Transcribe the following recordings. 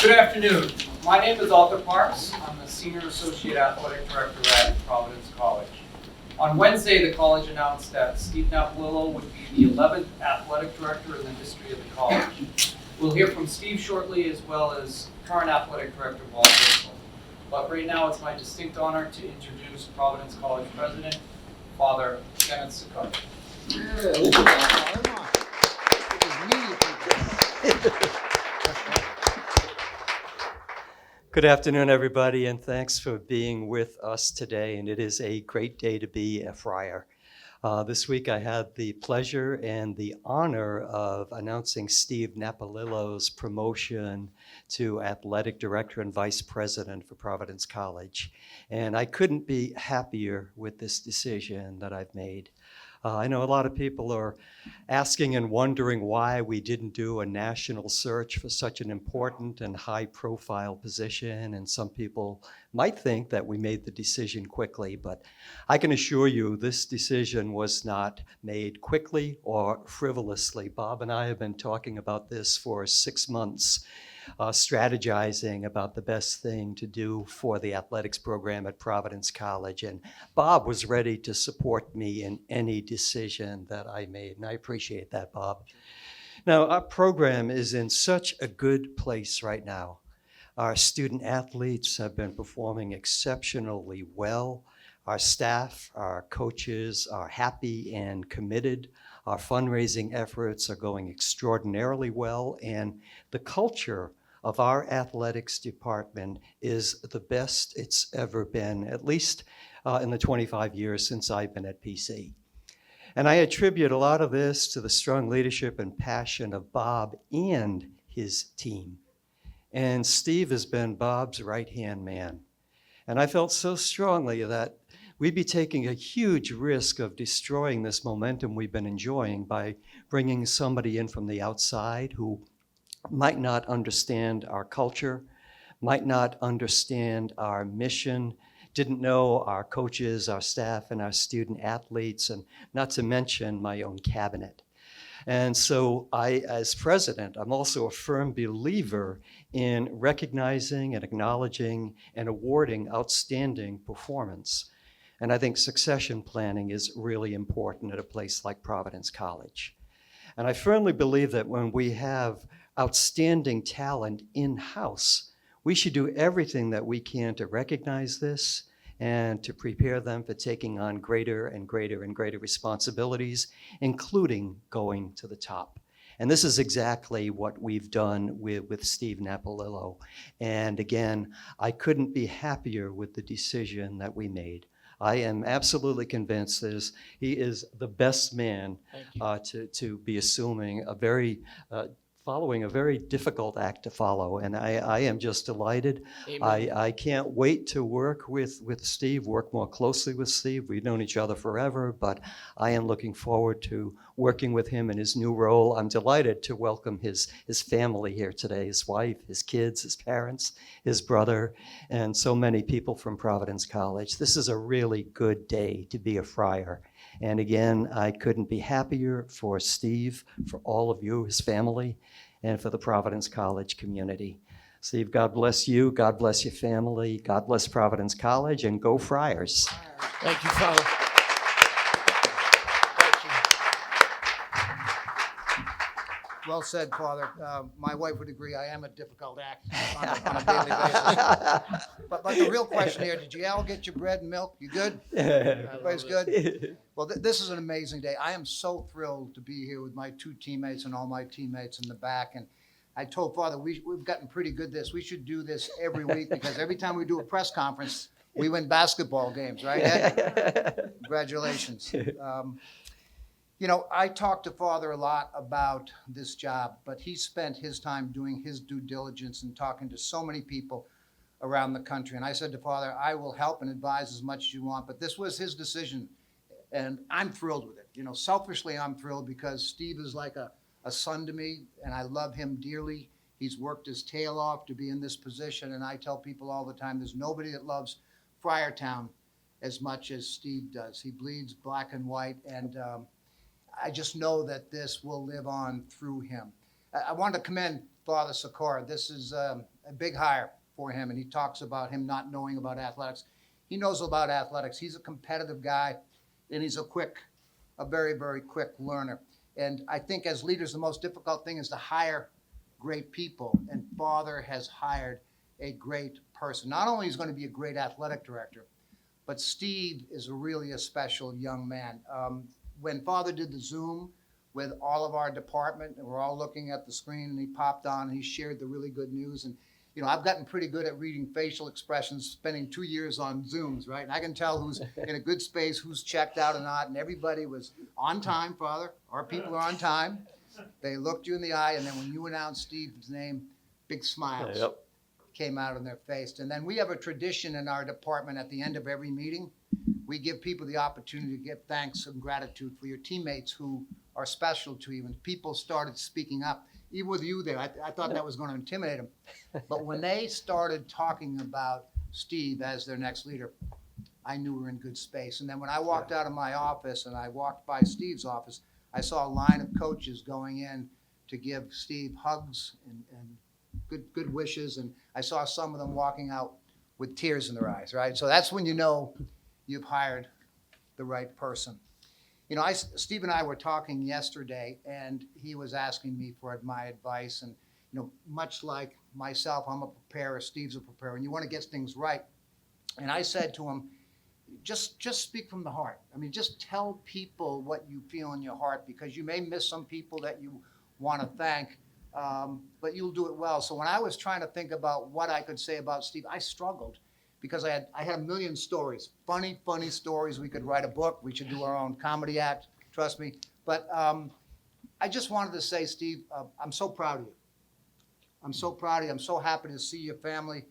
Good afternoon. My name is Arthur Parks. I'm the Senior Associate Athletic Director at Providence College. On Wednesday, the college announced that Steve Napolillo would be the 11th Athletic Director in the history of the college. We'll hear from Steve shortly, as well as current Athletic Director Driscoll. But right now, it's my distinct honor to introduce Providence College President, Father Kenneth Sicard. Good afternoon, everybody, and thanks for being with us today. And it is a great day to be a friar. This week I had the pleasure and the honor of announcing Steve Napolillo's promotion to Athletic Director and Vice President for Providence College. And I couldn't be happier with this decision that I've made. I know a lot of people are asking and wondering why we didn't do a national search for such an important and high-profile position, and some people might think that we made the decision quickly, but I can assure you this decision was not made quickly or frivolously. Bob and I have been talking about this for 6 months, strategizing about the best thing to do for the athletics program at Providence College. And Bob was ready to support me in any decision that I made. And I appreciate that, Bob. Now, our program is in such a good place right now. Our student athletes have been performing exceptionally well. Our staff, our coaches are happy and committed. Our fundraising efforts are going extraordinarily well, and the culture of our athletics department is the best it's ever been, at least in the 25 years since I've been at PC. And I attribute a lot of this to the strong leadership and passion of Bob and his team. And Steve has been Bob's right-hand man. And I felt so strongly that we'd be taking a huge risk of destroying this momentum we've been enjoying by bringing somebody in from the outside who might not understand our culture, might not understand our mission, didn't know our coaches, our staff, and our student athletes, and not to mention my own cabinet. And so I, as president, I'm also a firm believer in recognizing and acknowledging and awarding outstanding performance. And I think succession planning is really important at a place like Providence College. And I firmly believe that when we have outstanding talent in-house, we should do everything that we can to recognize this and to prepare them for taking on greater and greater and greater responsibilities, including going to the top. And this is exactly what we've done with Steve Napolillo. And again, I couldn't be happier with the decision that we made. I am absolutely convinced that he is the best man to be assuming following a very difficult act to follow. And I am just delighted. I can't wait to work with Steve, work more closely with Steve. We've known each other forever, but I am looking forward to working with him in his new role. I'm delighted to welcome his family here today, his wife, his kids, his parents, his brother, and so many people from Providence College. This is a really good day to be a friar. And again, I couldn't be happier for Steve, for all of you, his family, and for the Providence College community. Steve, God bless you. God bless your family. God bless Providence College, and go Friars. Thank you, Father. Thank you. Well said, Father. My wife would agree I am a difficult act on a daily basis. But the real question here, did you all get your bread and milk? You good? Everybody's good? Well, this is an amazing day. I am so thrilled to be here with my two teammates and all my teammates in the back. And I told Father, we've gotten pretty good at this. We should do this every week because every time we do a press conference, we win basketball games, right, Ed? Congratulations. You know, I talked to Father a lot about this job, but he spent his time doing his due diligence and talking to so many people around the country. And I said to Father, I will help and advise as much as you want, but this was his decision, and I'm thrilled with it. You know, selfishly, I'm thrilled because Steve is like a son to me, and I love him dearly. He's worked his tail off to be in this position, and I tell people all the time, there's nobody that loves Friartown as much as Steve does. He bleeds black and white, and I just know that this will live on through him. I wanted to commend Father Sicard. This is a big hire for him, and he talks about him not knowing about athletics. He knows about athletics. He's a competitive guy, and he's a very, very quick learner. And I think as leaders, the most difficult thing is to hire great people, and Father has hired a great person. Not only is he going to be a great athletic director, but Steve is really a special young man. When Father did the Zoom with all of our department, and we're all looking at the screen, and he popped on and he shared the really good news. And, you know, I've gotten pretty good at reading facial expressions, spending 2 years on Zooms, right? And I can tell who's in a good space, who's checked out or not. And everybody was on time, Father. Our people are on time. They looked you in the eye, and then when you announced Steve's name, big smiles came out on their face. And then we have a tradition in our department at the end of every meeting. We give people the opportunity to give thanks and gratitude for your teammates who are special to you. And people started speaking up, even with you there. I thought that was going to intimidate them. But when they started talking about Steve as their next leader, I knew we were in good space. And then when I walked out of my office and I walked by Steve's office, I saw a line of coaches going in to give Steve hugs and good wishes. And I saw some of them walking out with tears in their eyes, right? So that's when you know you've hired the right person. You know, Steve and I were talking yesterday, and he was asking me for my advice. And, you know, much like myself, I'm a preparer, Steve's a preparer, and you want to get things right. And I said to him, just speak from the heart. I mean, just tell people what you feel in your heart, because you may miss some people that you want to thank, but you'll do it well. So when I was trying to think about what I could say about Steve, I struggled, because I had a million stories, funny stories. We could write a book. We should do our own comedy act, trust me. But I just wanted to say, Steve, I'm so proud of you. I'm so proud of you. I'm so happy to see your family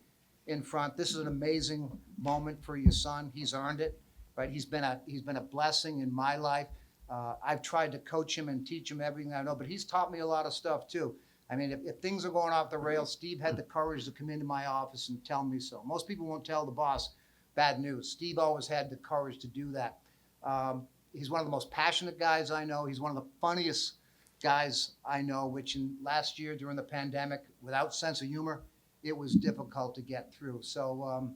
in front. This is an amazing moment for your son. He's earned it, right? He's been a blessing in my life. I've tried to coach him and teach him everything I know, but he's taught me a lot of stuff too. I mean, if things are going off the rails, Steve had the courage to come into my office and tell me so. Most people won't tell the boss bad news. Steve always had the courage to do that. He's one of the most passionate guys I know. He's one of the funniest guys I know, which last year during the pandemic, without sense of humor, it was difficult to get through. So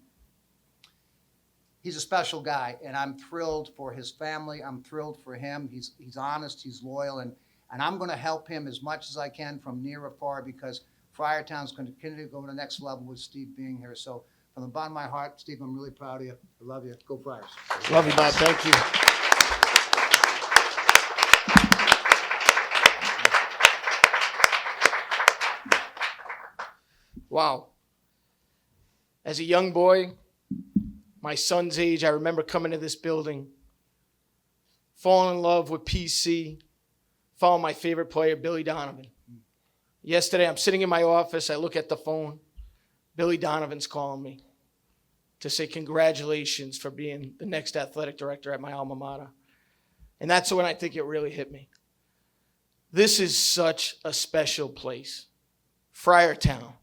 he's a special guy, and I'm thrilled for his family. I'm thrilled for him. He's honest, he's loyal, and I'm going to help him as much as I can from near or far, because Friartown's going to continue to go to the next level with Steve being here. So from the bottom of my heart, Steve, I'm really proud of you. I love you. Go Friars. Love you, Bob. Thank you. Wow. As a young boy, my son's age, I remember coming to this building, falling in love with PC, following my favorite player, Billy Donovan. Yesterday, I'm sitting in my office. I look at the phone. Billy Donovan's calling me to say congratulations for being the next athletic director at my alma mater. And that's when I think it really hit me. This is such a special place. Friartown.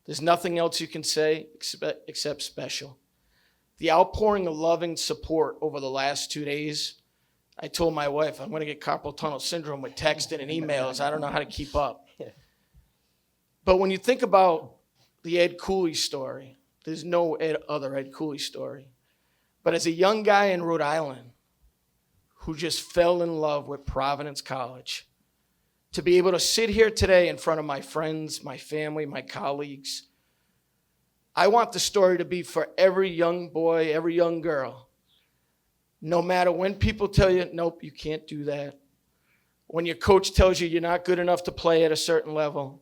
There's nothing else you can say except special. The outpouring of love and support over the last 2 days, I told my wife, I'm going to get carpal tunnel syndrome with texting and emails. I don't know how to keep up. But when you think about the Ed Cooley story, there's no other Ed Cooley story. But as a young guy in Rhode Island who just fell in love with Providence College, to be able to sit here today in front of my friends, my family, my colleagues, I want the story to be for every young boy, every young girl. No matter when people tell you, nope, you can't do that. When your coach tells you you're not good enough to play at a certain level.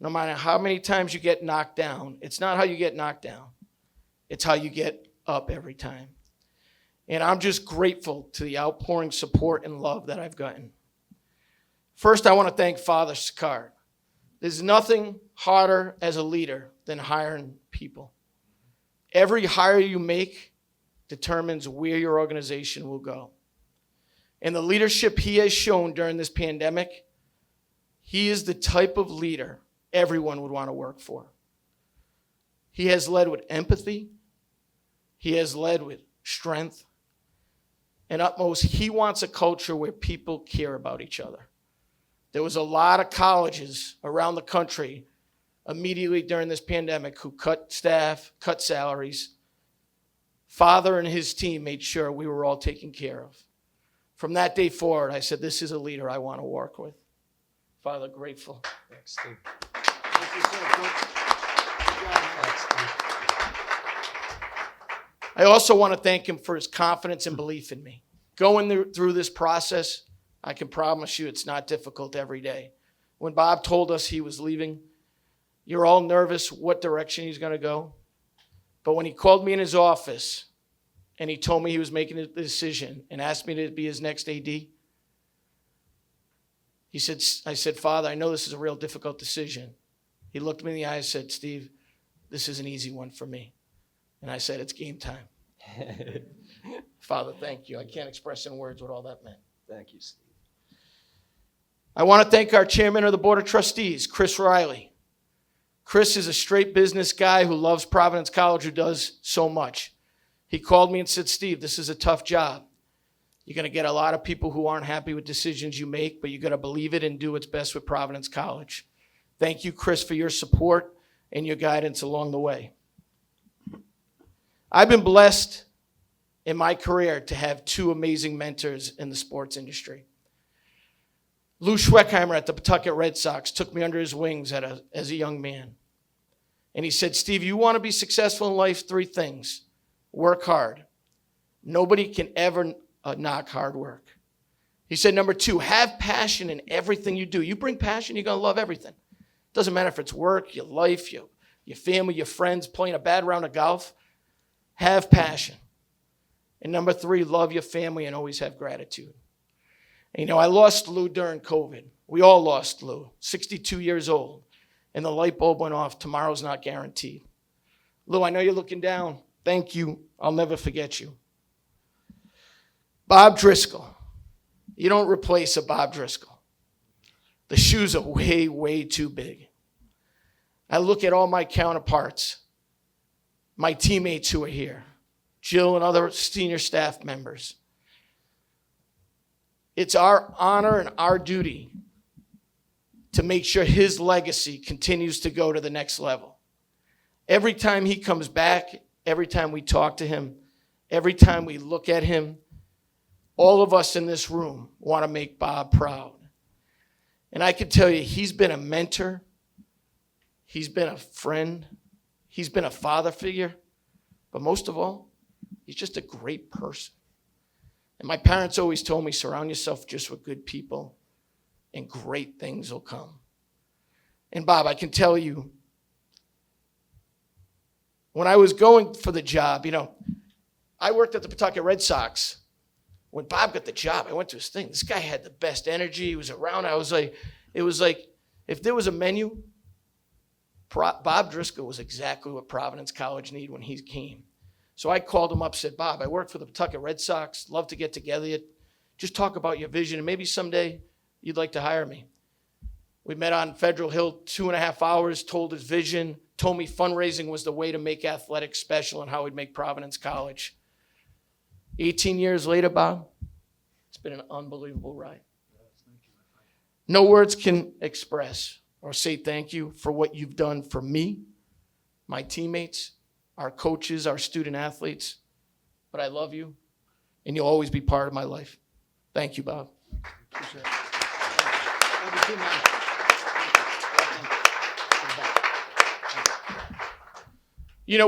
No matter how many times you get knocked down, it's not how you get knocked down. It's how you get up every time. And I'm just grateful to the outpouring support and love that I've gotten. First, I want to thank Father Sicard. There's nothing harder as a leader than hiring people. Every hire you make determines where your organization will go. And the leadership he has shown during this pandemic, he is the type of leader everyone would want to work for. He has led with empathy. He has led with strength. And utmost, he wants a culture where people care about each other. There was a lot of colleges around the country immediately during this pandemic who cut staff, cut salaries. Father and his team made sure we were all taken care of. From that day forward, I said, this is a leader I want to work with. Father, grateful. Thanks, Steve. Thank you, sir. Good job, man. Thanks, Steve. I also want to thank him for his confidence and belief in me. Going through this process, I can promise you it's not difficult every day. When Bob told us he was leaving, you're all nervous what direction he's going to go. But when he called me in his office and he told me he was making a decision and asked me to be his next AD, I said, Father, I know this is a real difficult decision. He looked me in the eye and said, Steve, this is an easy one for me. And I said, it's game time. Father, thank you. I can't express in words what all that meant. Thank you, Steve. I want to thank our chairman of the Board of Trustees, Chris Riley. Chris is a straight business guy who loves Providence College, who does so much. He called me and said, Steve, this is a tough job. You're going to get a lot of people who aren't happy with decisions you make, but you got to believe it and do what's best with Providence College. Thank you, Chris, for your support and your guidance along the way. I've been blessed in my career to have two amazing mentors in the sports industry. Lou Schweckheimer at the Pawtucket Red Sox took me under his wings as a young man. And he said, Steve, you want to be successful in life, 3 things. Work hard. Nobody can ever knock hard work. He said, number 2, have passion in everything you do. You bring passion, you're going to love everything. Doesn't matter if it's work, your life, your family, your friends, playing a bad round of golf. Have passion. And number 3, love your family and always have gratitude. And, I lost Lou during COVID. We all lost Lou, 62 years old. And the light bulb went off. Tomorrow's not guaranteed. Lou, I know you're looking down. Thank you. I'll never forget you. Bob Driscoll. You don't replace a Bob Driscoll. The shoes are way, way too big. I look at all my counterparts, my teammates who are here, Jill and other senior staff members. It's our honor and our duty to make sure his legacy continues to go to the next level. Every time he comes back, every time we talk to him, every time we look at him, all of us in this room want to make Bob proud. And I can tell you, he's been a mentor, he's been a friend, he's been a father figure, but most of all, he's just a great person. And my parents always told me, surround yourself just with good people and great things will come. And Bob, I can tell you, when I was going for the job, I worked at the Pawtucket Red Sox. When Bob got the job, I went to his thing. This guy had the best energy. He was around. It was like, if there was a menu, Bob Driscoll was exactly what Providence College needed when he came. So I called him up, said, Bob, I work for the Pawtucket Red Sox. Love to get together. Just talk about your vision, and maybe someday you'd like to hire me. We met on Federal Hill 2.5 hours, told his vision, told me fundraising was the way to make athletics special and how we'd make Providence College. 18 years later, Bob, it's been an unbelievable ride. No words can express or say thank you for what you've done for me, my teammates, our coaches, our student athletes. But I love you, and you'll always be part of my life. Thank you, Bob. Appreciate it. Love you too, man.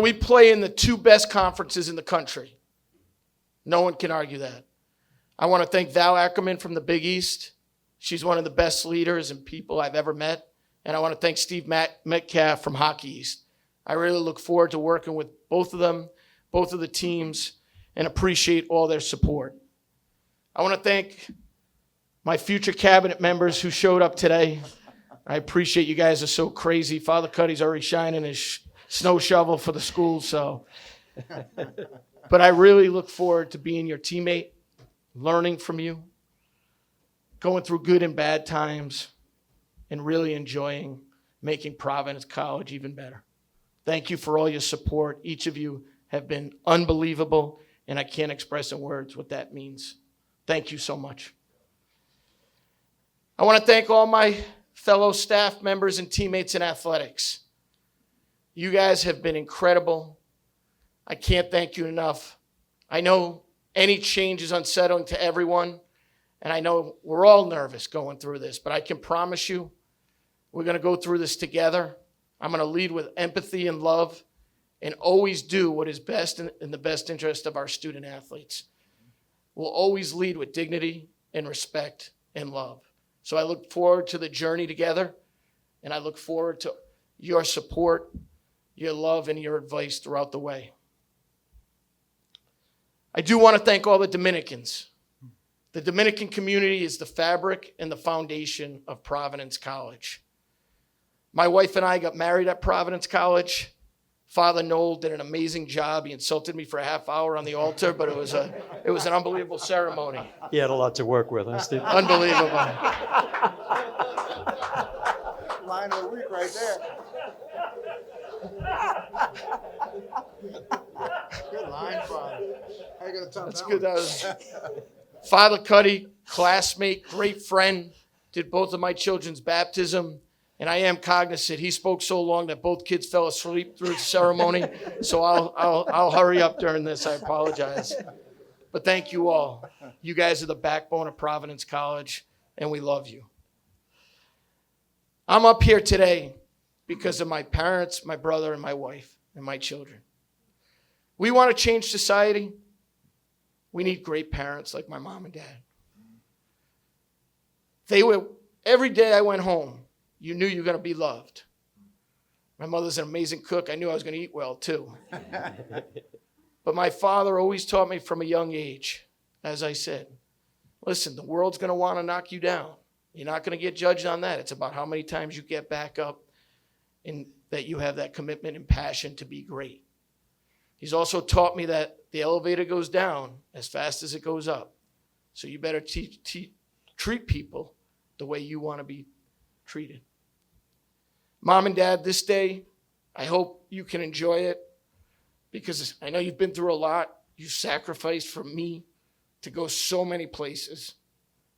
We play in the 2 best conferences in the country. No one can argue that. I want to thank Val Ackerman from the Big East. She's one of the best leaders and people I've ever met. And I want to thank Steve Metcalf from Hockey East. I really look forward to working with both of them, both of the teams, and appreciate all their support. I want to thank my future cabinet members who showed up today. I appreciate you guys are so crazy. Father Cuddy's already shining his snow shovel for the school, so. But I really look forward to being your teammate, learning from you, going through good and bad times, and really enjoying making Providence College even better. Thank you for all your support. Each of you have been unbelievable, and I can't express in words what that means. Thank you so much. I want to thank all my fellow staff members and teammates in athletics. You guys have been incredible. I can't thank you enough. I know any change is unsettling to everyone, and I know we're all nervous going through this, but I can promise you we're going to go through this together. I'm going to lead with empathy and love and always do what is best in the best interest of our student athletes. We'll always lead with dignity and respect and love. So I look forward to the journey together, and I look forward to your support, your love, and your advice throughout the way. I do want to thank all the Dominicans. The Dominican community is the fabric and the foundation of Providence College. My wife and I got married at Providence College. Father Noel did an amazing job. He insulted me for a half hour on the altar, but it was an unbelievable ceremony. He had a lot to work with, huh, Steve? Unbelievable. Line of the week right there. Good line, Father. How you gonna top That's that good. one? That was Father Cuddy, classmate, great friend, did both of my children's baptism. And I am cognizant, he spoke so long that both kids fell asleep through the ceremony. So I'll hurry up during this. I apologize. But thank you all. You guys are the backbone of Providence College, and we love you. I'm up here today because of my parents, my brother, and my wife, and my children. We want to change society. We need great parents like my mom and dad. Every day I went home, you knew you were going to be loved. My mother's an amazing cook. I knew I was going to eat well, too. But my father always taught me from a young age, as I said, listen, the world's going to want to knock you down. You're not going to get judged on that. It's about how many times you get back up and that you have that commitment and passion to be great. He's also taught me that the elevator goes down as fast as it goes up. So you better treat people the way you want to be treated. Mom and Dad, this day, I hope you can enjoy it because I know you've been through a lot. You sacrificed for me to go so many places.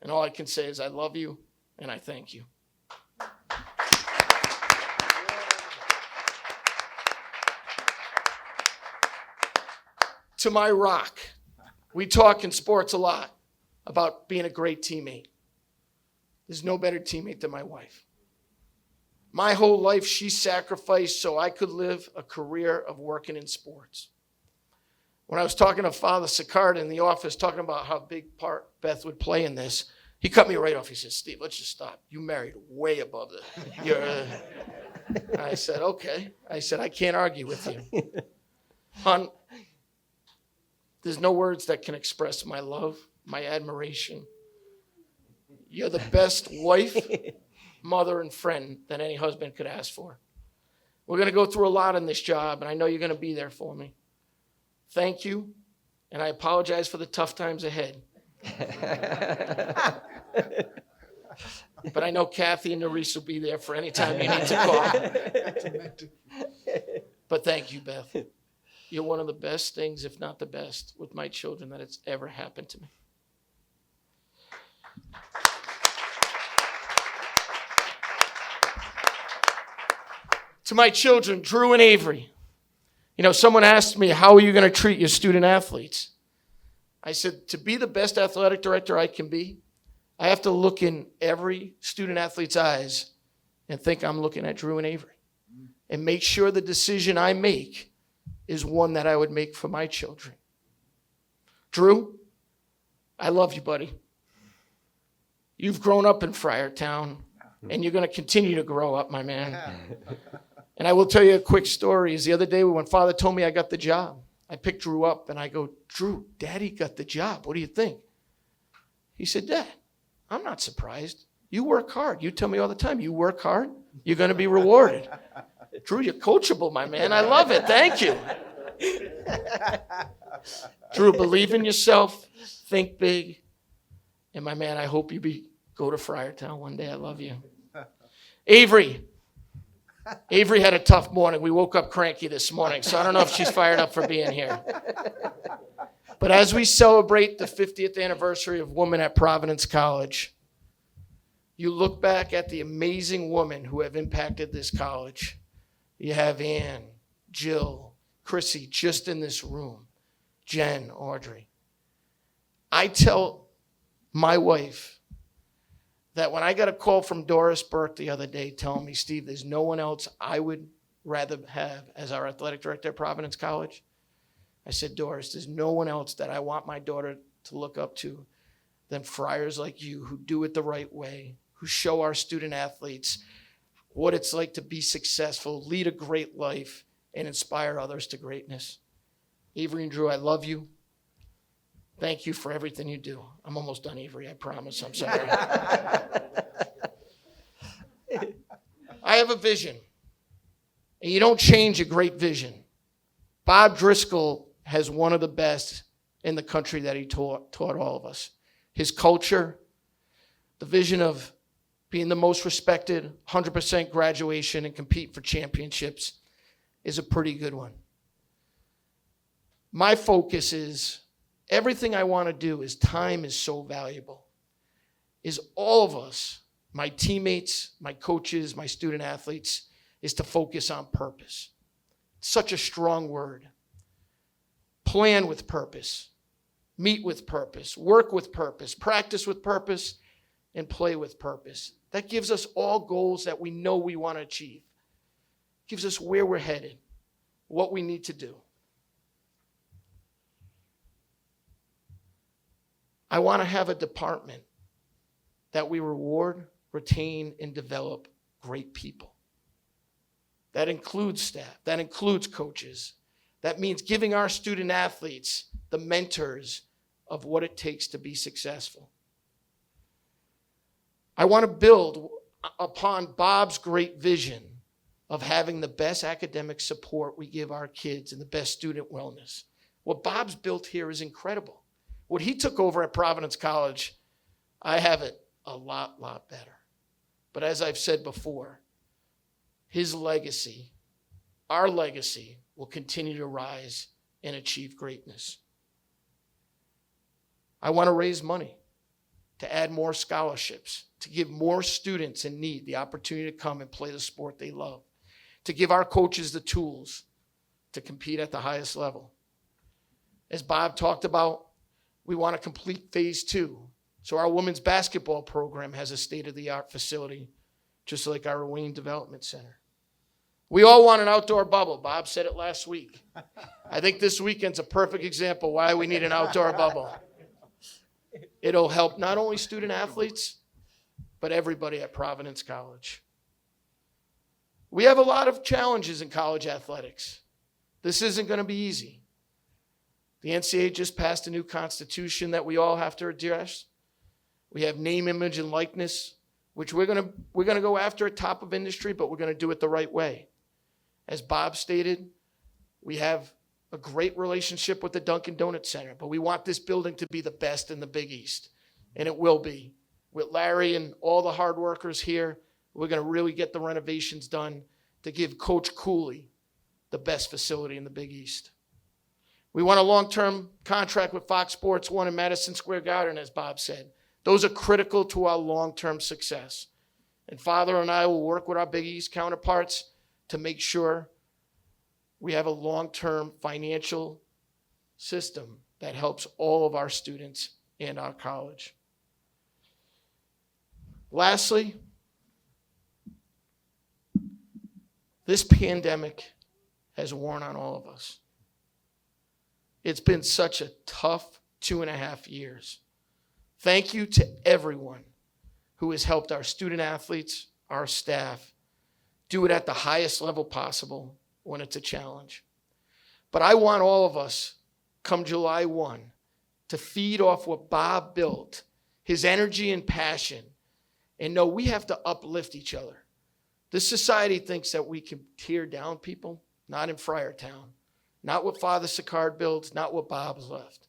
And all I can say is I love you and I thank you. To my rock, we talk in sports a lot about being a great teammate. There's no better teammate than my wife. My whole life, she sacrificed so I could live a career of working in sports. When I was talking to Father Sicard in the office, talking about how big part Beth would play in this, he cut me right off. He said, Steve, let's just stop. You married way above I said, okay. I said, I can't argue with you. Hon, there's no words that can express my love, my admiration. You're the best wife, mother, and friend that any husband could ask for. We're going to go through a lot in this job, and I know you're going to be there for me. Thank you, and I apologize for the tough times ahead. But I know Kathy and Nerese will be there for any time you need to call. But thank you, Beth. You're one of the best things, if not the best, with my children that it's ever happened to me. To my children, Drew and Avery. You know, someone asked me, how are you going to treat your student athletes? I said, to be the best athletic director I can be, I have to look in every student athlete's eyes and think I'm looking at Drew and Avery and make sure the decision I make is one that I would make for my children. Drew, I love you, buddy. You've grown up in Friartown, and you're going to continue to grow up, my man. And I will tell you a quick story. Is the other day when Father told me I got the job, I picked Drew up, and I go, Drew, Daddy got the job. What do you think? He said, Dad, I'm not surprised. You work hard. You tell me all the time, you work hard, you're going to be rewarded. Drew, you're coachable, my man. I love it. Thank you. Drew, believe in yourself. Think big. And my man, I hope you go to Friartown one day. I love you. Avery. Avery had a tough morning. We woke up cranky this morning, so I don't know if she's fired up for being here. But as we celebrate the 50th anniversary of Women at Providence College, You look back at the amazing women who have impacted this college. You have Ann, Jill, Chrissy, just in this room, Jen, Audrey. I tell my wife that when I got a call from Doris Burke the other day telling me, Steve, there's no one else I would rather have as our athletic director at Providence College, I said, Doris, there's no one else that I want my daughter to look up to than friars like you who do it the right way, who show our student athletes what it's like to be successful, lead a great life, and inspire others to greatness. Avery and Drew, I love you. Thank you for everything you do. I'm almost done, Avery, I promise. I'm sorry. I have a vision, and you don't change a great vision. Bob Driscoll has one of the best in the country that he taught all of us. His culture, the vision of being the most respected, 100% graduation, and compete for championships is a pretty good one. My focus is everything I want to do is time is so valuable. Is all of us, my teammates, my coaches, my student athletes, is to focus on purpose. Such a strong word. Plan with purpose, meet with purpose, work with purpose, practice with purpose, and play with purpose. That gives us all goals that we know we want to achieve. Gives us where we're headed, what we need to do. I want to have a department that we reward, retain, and develop great people. That includes staff, that includes coaches. That means giving our student athletes the mentors of what it takes to be successful. I want to build upon Bob's great vision of having the best academic support we give our kids and the best student wellness. What Bob's built here is incredible. What he took over at Providence College, I have it a lot better. But as I've said before, his legacy, our legacy, will continue to rise and achieve greatness. I want to raise money to add more scholarships, to give more students in need the opportunity to come and play the sport they love, to give our coaches the tools to compete at the highest level. As Bob talked about, we want to complete phase 2. So our women's basketball program has a state-of-the-art facility, just like our Wayne Development Center. We all want an outdoor bubble. Bob said it last week. I think this weekend's a perfect example why we need an outdoor bubble. It'll help not only student athletes, but everybody at Providence College. We have a lot of challenges in college athletics. This isn't going to be easy. The NCAA just passed a new constitution that we all have to address. We have name, image, and likeness, which we're going to go after at top of industry, but we're going to do it the right way. As Bob stated, we have a great relationship with the Dunkin' Donuts Center, but we want this building to be the best in the Big East, and it will be. With Larry and all the hard workers here, we're going to really get the renovations done to give Coach Cooley the best facility in the Big East. We want a long-term contract with Fox Sports 1 in Madison Square Garden, as Bob said. Those are critical to our long-term success. And Father and I will work with our Big East counterparts to make sure we have a long-term financial system that helps all of our students and our college. Lastly, this pandemic has worn on all of us. It's been such a tough 2.5 years. Thank you to everyone who has helped our student athletes, our staff, do it at the highest level possible when it's a challenge. But I want all of us, come July 1, to feed off what Bob built, his energy and passion, and know we have to uplift each other. This society thinks that we can tear down people, not in Friartown, not what Father Sicard builds, not what Bob's left.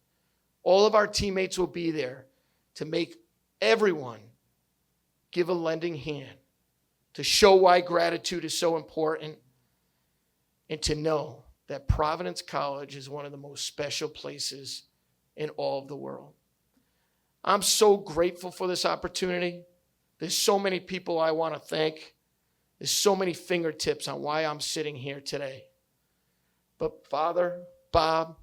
All of our teammates will be there to make everyone give a lending hand, to show why gratitude is so important, and to know that Providence College is one of the most special places in all of the world. I'm so grateful for this opportunity. There's so many people I want to thank. There's so many fingertips on why I'm sitting here today. But Father, Bob,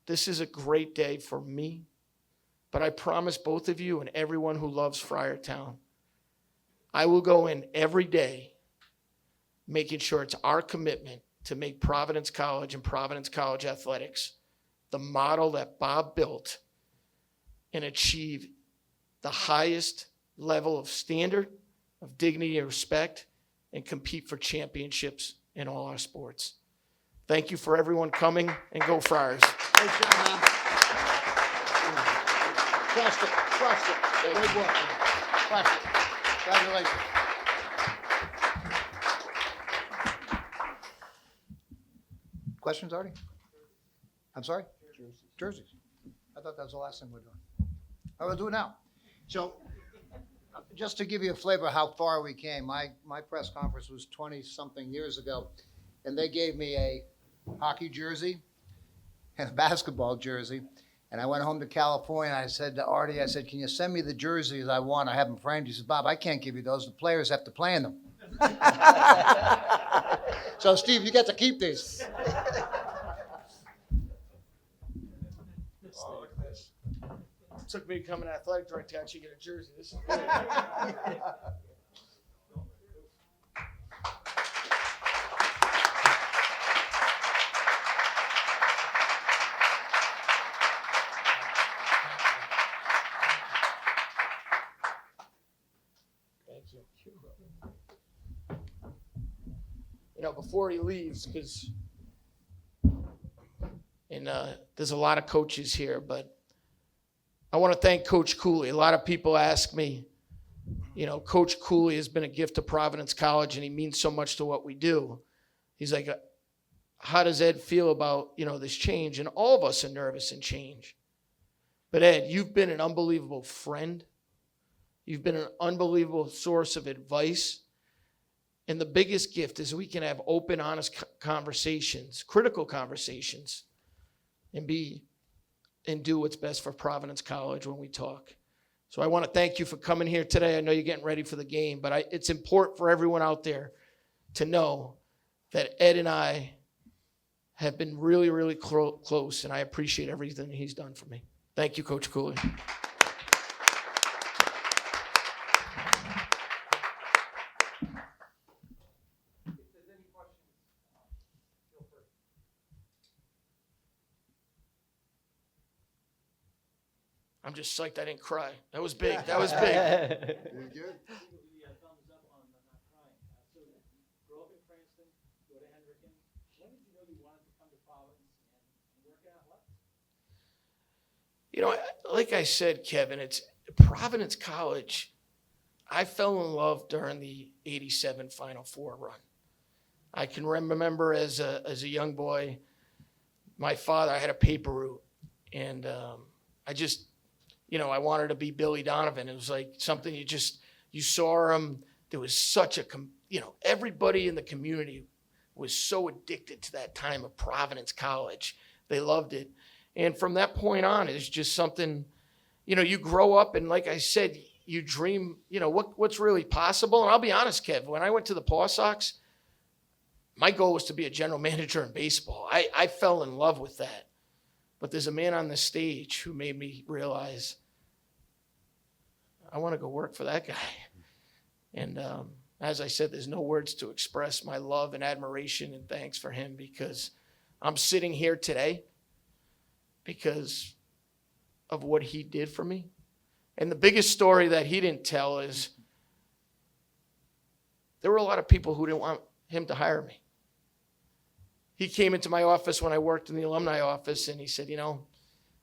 this is a great day for me. But I promise both of you and everyone who loves Friartown, I will go in every day making sure it's our commitment to make Providence College and Providence College athletics the model that Bob built and achieve the highest level of standard, of dignity and respect, and compete for championships in all our sports. Thank you for everyone coming, and go Friars. Great job, man. Trust it. Great work, man. Trust it. Congratulations. Questions, Artie? I'm sorry? Jerseys. I thought that was the last thing we're doing. I will do it now. So, just to give you a flavor of how far we came, my press conference was 20-something years ago, and they gave me a hockey jersey and a basketball jersey. And I went home to California, and I said to Artie, I said, can you send me the jerseys I want? I have them framed. He said, Bob, I can't give you those. The players have to play in them. So, Steve, you get to keep these. Oh, look at this. It took me becoming an athletic director to actually get a jersey. This is good. Thank you. You know, before he leaves, because there's a lot of coaches here, but I want to thank Coach Cooley. A lot of people ask me, you know, Coach Cooley has been a gift to Providence College, and he means so much to what we do. He's like, how does Ed feel about, you know, this change? And all of us are nervous in change. But Ed, you've been an unbelievable friend. You've been an unbelievable source of advice. And the biggest gift is we can have open, honest conversations, critical conversations, and do what's best for Providence College when we talk. So I want to thank you for coming here today. I know you're getting ready for the game, but it's important for everyone out there to know that Ed and I have been really, really close, and I appreciate everything he's done for me. Thank you, Coach Cooley. I'm just psyched I didn't cry. That was big. That was big. Very good. Thumbs up on not crying. So you grew up in Cranston, go to Hendricken. When did you know you wanted to come to Providence and work in athletics? You know, like I said, Kevin, it's Providence College. I fell in love during the '87 Final Four run. I can remember as a young boy, my father, I had a paper route, and I just, you know, I wanted to be Billy Donovan. It was like something you saw him. There was such a, everybody in the community was so addicted to that time of Providence College. They loved it. And from that point on, it's just something, you know, you grow up and like I said, you dream, you know, what's really possible. And I'll be honest, Kev, when I went to the Paw Sox, my goal was to be a general manager in baseball. I fell in love with that. But there's a man on the stage who made me realize I want to go work for that guy. And as I said, there's no words to express my love and admiration and thanks for him, because I'm sitting here today because of what he did for me. And the biggest story that he didn't tell is there were a lot of people who didn't want him to hire me. He came into my office when I worked in the alumni office, and he said, you know,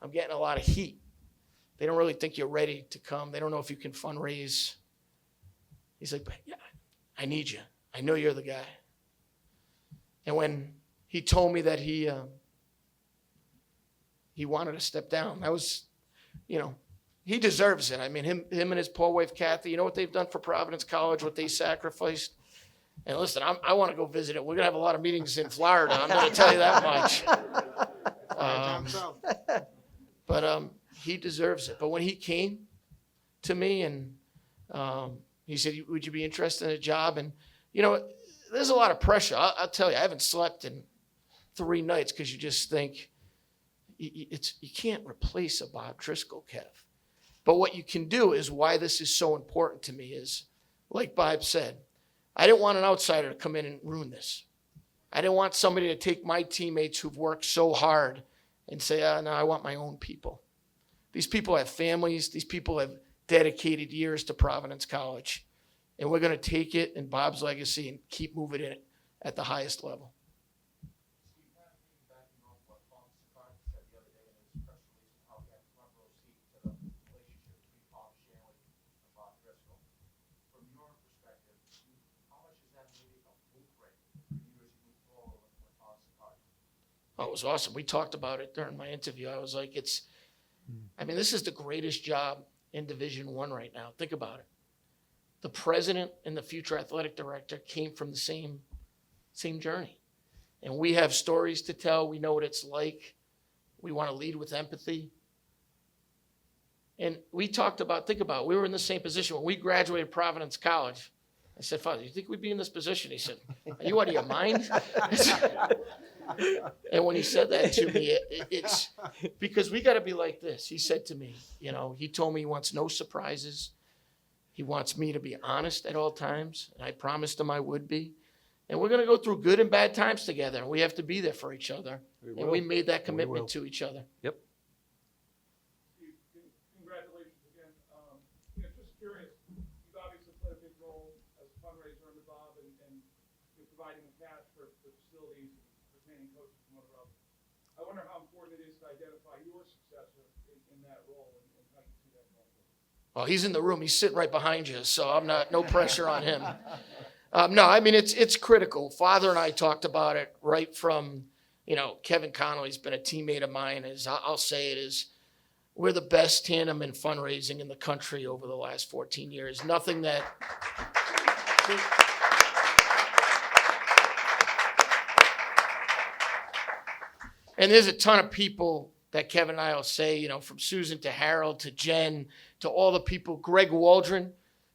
I'm getting a lot of heat. They don't really think you're ready to come. They don't know if you can fundraise. He's like, but yeah, I need you. I know you're the guy. And when he told me that he wanted to step down, that was, you know, he deserves it. I mean, him and his poor wife, Kathy, you know what they've done for Providence College, what they sacrificed? And listen, I want to go visit it. We're going to have a lot of meetings in Florida. I'm going to tell you that much. But he deserves it. But when he came to me and He said, would you be interested in a job? And, you know, there's a lot of pressure. I'll tell you, I haven't slept in 3 nights because you just think you can't replace a Bob Driscoll, Kev. But what you can do is why this is so important to me is, like Bob said, I didn't want an outsider to come in and ruin this. I didn't want somebody to take my teammates who've worked so hard and say, no, I want my own people. These people have families. These people have dedicated years to Providence College. And we're going to take it in Bob's legacy and keep moving it at the highest level. Steve, kind of piggybacking off what Sicard said the other day in his press release, and how he had front row seat to the relationship between Bob Shanley and Bob Driscoll. From your perspective, how much is that maybe a blueprint for you as you move forward with Sicard? Oh, it was awesome. We talked about it during my interview. I was like, this is the greatest job in Division I right now. Think about it. The president and the future athletic director came from the same journey. And we have stories to tell. We know what it's like. We want to lead with empathy. And we talked about, think about it, we were in the same position. When we graduated Providence College, I said, Father, you think we'd be in this position? He said, are you out of your mind? And when he said that to me, it's because we got to be like this. He said to me, he told me he wants no surprises. He wants me to be honest at all times. And I promised him I would be. And we're going to go through good and bad times together. And we have to be there for each other. And we made that commitment to each other. Yep. Steve, congratulations again. Just curious, you've obviously played a big role as a fundraiser under Bob and you're providing the cash for facilities, retaining coaches from other levels. I wonder how important it is to identify your successor in that role and how you see that going forward. Oh, he's in the room. He's sitting right behind you, so no pressure on him. No, I mean, it's critical. Father and I talked about it right from, Kevin Connolly's been a teammate of mine. I'll say it is, we're the best tandem in fundraising in the country over the last 14 years. Nothing that... And there's a ton of people that Kevin and I will say, from Susan to Harold to Jen to all the people. Greg Waldron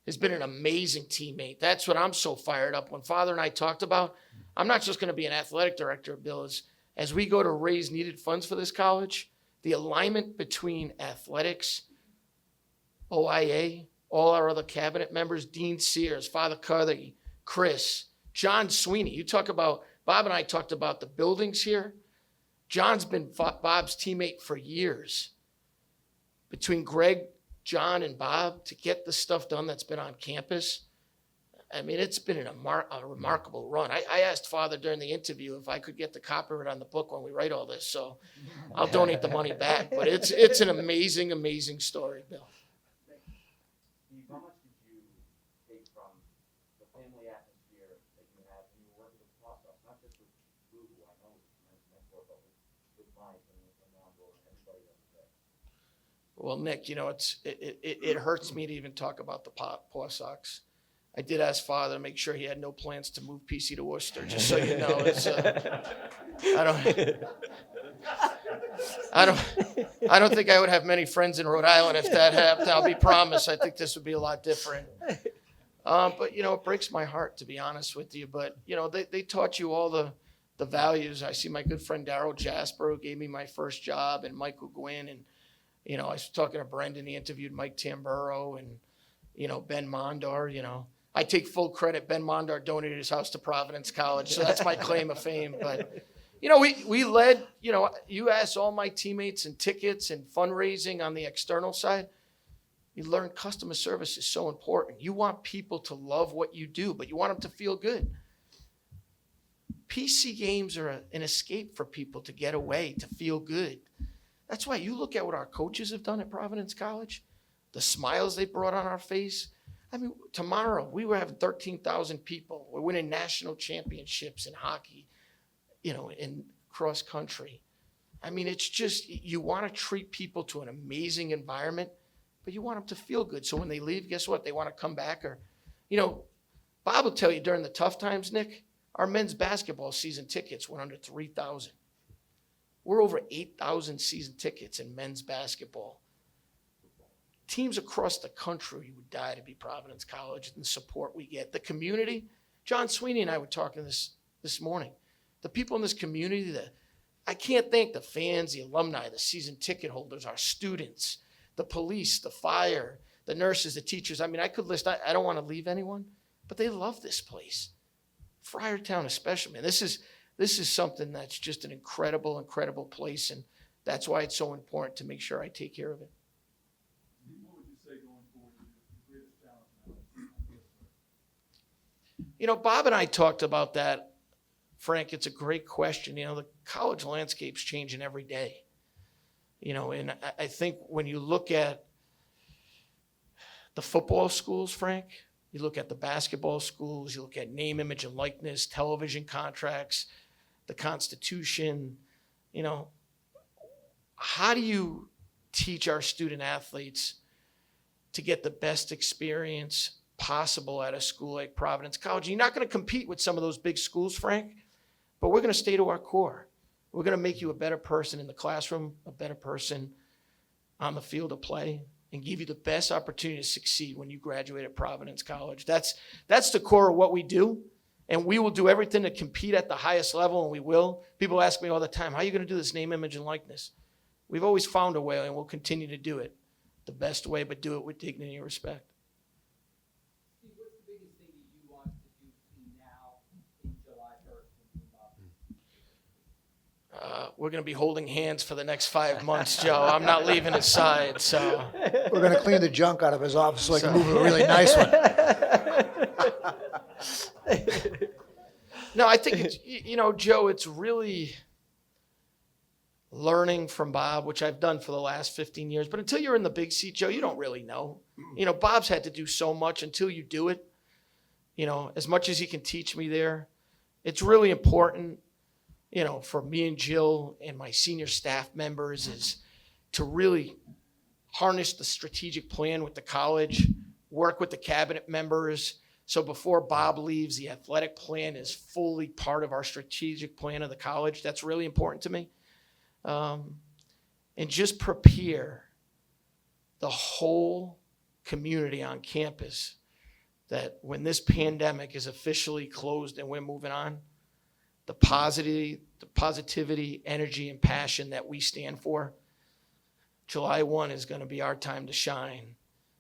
has been an amazing teammate. That's what I'm so fired up. When Father and I talked about, I'm not just going to be an athletic director, Bill, as we go to raise needed funds for this college, the alignment between athletics, OIA, all our other cabinet members, Dean Sears, Father Carthy, Chris, John Sweeney. You talk about, Bob and I talked about the buildings here. John's been Bob's teammate for years. Between Greg, John, and Bob to get the stuff done that's been on campus, I mean, it's been a remarkable run. I asked Father during the interview if I could get the copyright on the book when we write all this, so I'll donate the money back. But it's an amazing, amazing story, Bill. Steve, how much did you take from the family atmosphere that you had when you were working with the process, not just with Lou, who I know is a tremendous mentor, but with Mike and Rondo and everybody that was there? Well, Nick, it hurts me to even talk about the Paw Sox. I did ask Father to make sure he had no plans to move PC to Worcester, just so you know. I don't think I would have many friends in Rhode Island if that happened. I'll be promised. I think this would be a lot different. But it breaks my heart, to be honest with you. But they taught you all the values. I see my good friend Darryl Jasper, who gave me my first job, and Michael Gwynn, and I was talking to Brendan. He interviewed Mike Tamburo and Ben Mondar. I take full credit. Ben Mondar donated his house to Providence College, so that's my claim of fame. But, we led, you asked all my teammates and tickets and fundraising on the external side. You learn customer service is so important. You want people to love what you do, but you want them to feel good. PC games are an escape for people to get away, to feel good. That's why you look at what our coaches have done at Providence College, the smiles they brought on our face. I mean, tomorrow we were having 13,000 people. We're winning national championships in hockey, in cross country. I mean, it's just, you want to treat people to an amazing environment, but you want them to feel good. So when they leave, guess what? They want to come back. Or, Bob will tell you during the tough times, Nick, our men's basketball season tickets went under 3,000. We're over 8,000 season tickets in men's basketball. teams across the country would die to be Providence College and the support we get. The community, John Sweeney and I were talking this morning. The people in this community, I can't thank the fans, the alumni, the season ticket holders, our students, the police, the fire, the nurses, the teachers. I mean, I could list, I don't want to leave anyone, but they love this place. Friartown especially, man. This is something that's just an incredible, incredible place, and that's why it's so important to make sure I take care of it. What would you say going forward is the greatest challenge now? You know, Bob and I talked about that. Frank, it's a great question. You know, the college landscape's changing every day. You know, and I think when you look at the football schools, Frank, you look at the basketball schools, you look at name, image, and likeness, television contracts, the Constitution, you know, how do you teach our student athletes to get the best experience possible at a school like Providence College? You're not going to compete with some of those big schools, Frank, but we're going to stay to our core. We're going to make you a better person in the classroom, a better person on the field of play, and give you the best opportunity to succeed when you graduate at Providence College. That's the core of what we do, and we will do everything to compete at the highest level, and we will. People ask me all the time, how are you going to do this name, image, and likeness? We've always found a way, and we'll continue to do it the best way, but do it with dignity and respect. Steve, what's the biggest thing that you want to do between now and July 1st when you move up? We're going to be holding hands for the next 5 months, Joe. I'm not leaving his side, so. We're going to clean the junk out of his office so I can move a really nice one. No, I think it's, you know, Joe, it's really learning from Bob, which I've done for the last 15 years. But until you're in the big seat, Joe, you don't really know. You know, Bob's had to do so much until you do it. You know, as much as he can teach me there, it's really important, you know, for me and Jill and my senior staff members is to really harness the strategic plan with the college, work with the cabinet members. So before Bob leaves, the athletic plan is fully part of our strategic plan of the college. That's really important to me. And just prepare the whole community on campus that when this pandemic is officially closed and we're moving on, the positivity, energy, and passion that we stand for, July 1 is going to be our time to shine.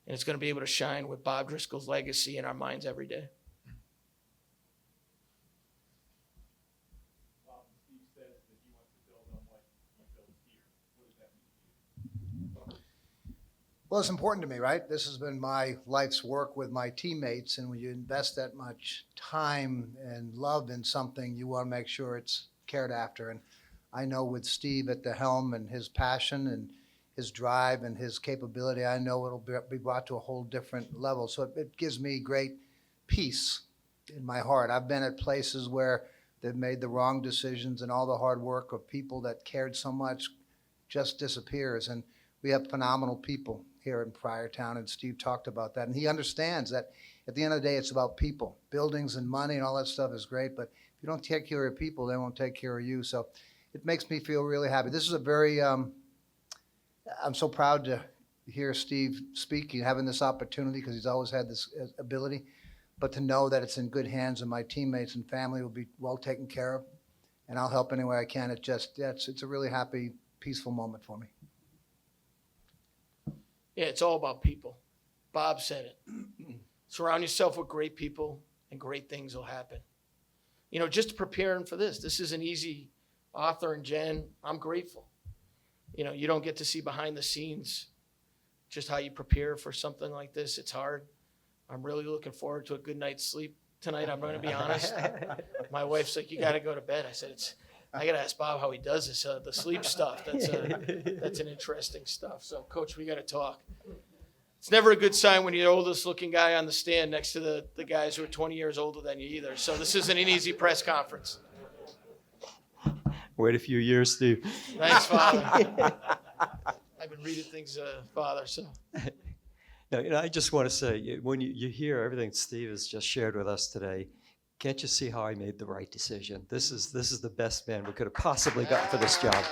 And it's going to be able to shine with Bob Driscoll's legacy in our minds every day. Bob, Steve says that he wants to build on what you built here. What does that mean to you? Well, it's important to me, right? This has been my life's work with my teammates, and when you invest that much time and love in something, you want to make sure it's cared after. And I know with Steve at the helm and his passion and his drive and his capability, I know it'll be brought to a whole different level. So it gives me great peace in my heart. I've been at places where they've made the wrong decisions and all the hard work of people that cared so much just disappears. And we have phenomenal people here in Friartown, and Steve talked about that. And he understands that at the end of the day, it's about people. Buildings and money and all that stuff is great, but if you don't take care of people, they won't take care of you. So it makes me feel really happy. This is a very, I'm so proud to hear Steve speak and having this opportunity because he's always had this ability, but to know that it's in good hands and my teammates and family will be well taken care of, and I'll help any way I can. It's a really happy, peaceful moment for me. Yeah, it's all about people. Bob said it. Surround yourself with great people and great things will happen. You know, just preparing for this. This isn't easy. Arthur and Jen, I'm grateful. You know, you don't get to see behind the scenes just how you prepare for something like this. It's hard. I'm really looking forward to a good night's sleep tonight. I'm going to be honest. My wife's like, you got to go to bed. I said, I got to ask Bob how he does this, the sleep stuff. That's an interesting stuff. So, Coach, we got to talk. It's never a good sign when you're the oldest looking guy on the stand next to the guys who are 20 years older than you either. So this isn't an easy press conference. Wait a few years, Steve. Thanks, Father. I've been reading things, Father, so. No, you know, I just want to say, when you hear everything Steve has just shared with us today, can't you see how I made the right decision? This is the best man we could have possibly gotten for this job.